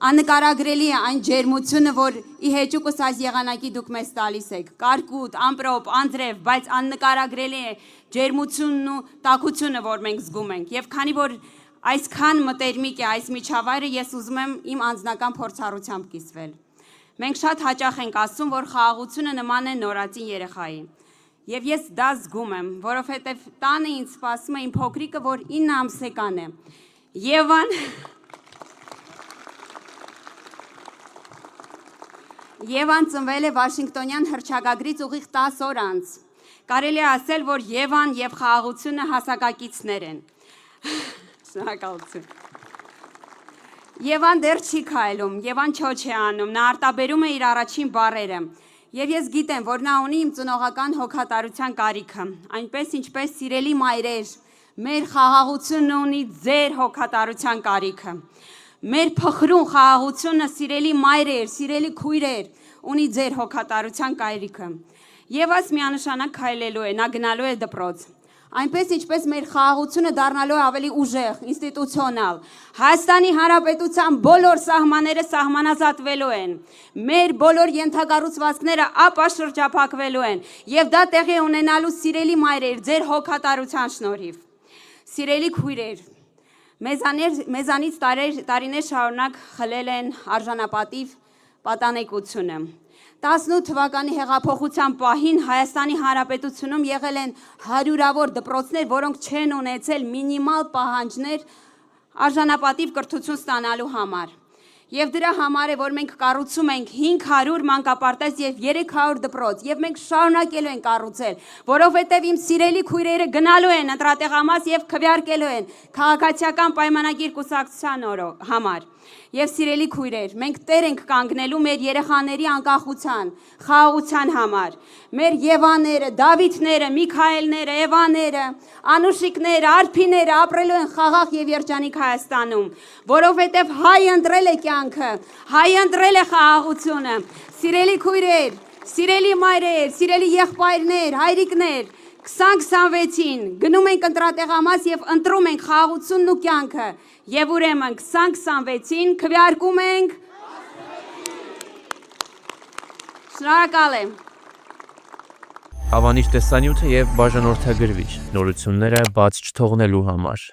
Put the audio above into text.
Աննկարագրելի է այն ջերմությունը, որ ի հեճուկս այս եղանակի դուք մեզ տալիս եք, կարկուտ, ամպրոպ, անձրև, բայց աննկարագրելի է ջերմությունն ու տաքությունը, որ մենք զգում ենք, և քանի որ այսքան մտերմիկ է այս միջավայրը, ես ուզում եմ իմ անձնական փորձառությամբ կիսվել։ Մենք շատ հաճախ ենք ասում, որ խաղաղությունը նման է նորածին երեխայի, և ես դա զգում եմ, որովհետև տանը ինձ սպասում է իմ փոքրիկը, որ 9 ամսեկան է, Եվան ծնվել է Վաշինգտոնյան հռչակագրից ուղիղ 10 օր անց։ Կարելի է ասել, որ Եվան և խաղաղությունը հասակակիցներ են։ Շնորհակալություն։ Եվան դեռ չի քայլում, Եվան չոչ է անում, նա արտաբերում է իր առաջին բառերը։ Եվ ես գիտեմ, որ նա ունի իմ ծնողական հոգատարության կարիքը, այնպես ինչպես սիրելի մայրեր, մեր խաղաղությունը ունի ձեր հոգատարության կարիքը։ Մեր փխրուն խաղաղությունը, սիրելի մայրեր, սիրելի քույրեր, ունի ձեր հոգատարության կարիքը։ Եվաս միանշանակ քայլելու է, նա գնալու է դպրոց։ Այնպես ինչպես մեր խաղաղությունը դառնալու է ավելի ուժեղ, ինստիտուցիոնալ։ Հայաստանի Հանրապետության բոլոր սահմանները սահմանազատվելու են։ Մեր բոլոր ենթակառուցվածքները ապաշրջափակվելու են։ Եվ դա տեղի ունենալու սիրելի մայրեր, ձեր հոգատարության շնորհիվ։ Սիրելի քույրեր, մեզանից տարիներ շարունակ խլել են արժանապատիվ պատանեկությունը։ 18 թվականի հեղափոխության պահին Հայաստանի Հանրապետությունում եղել են հարյուրավոր դպրոցներ, որոնք չեն ունեցել մինիմալ պահանջներ արժանապատիվ կրթություն ստանալու համար։ Եվ դրա համար է, որ մենք կառուցում ենք 500 մանկապարտեզ և 300 դպրոց, և մենք շարունակելու ենք կառուցել, որովհետև իմ սիրելի քույրերը գնալու են ընտրատեղամաս և քվեարկելու են քաղաքացիական պայմանագիր կուսակցության համար։ Եվ սիրելի քույրեր, մենք տեր ենք կանգնելու մեր երեխաների անկախության, խաղաղության համար։ Մեր Եվաները, Դավիթները, Միքայելները, Էվաները, Անուշիկները, Արփիները ապրելու են խաղաղ և երջանիկ Հայաստանում, որովհետև հայ ընտրել է կյանքը, հայ ընտրել է խաղաղությունը։ Սիրելի քույրեր, սիրելի մայրեր, սիրելի եղբայրներ, հայրիկներ, 2026-ին գնում ենք ընտրատեղամաս և ընտրում ենք խաղաղությունն ու կյանքը, և ուրեմն 2026-ին քվեարկում ենք։ Շնորհակալ եմ։ Հավանիչ տեսանյութը և բաժանորդագրվիչ նորությունները բաց չթողնելու համար։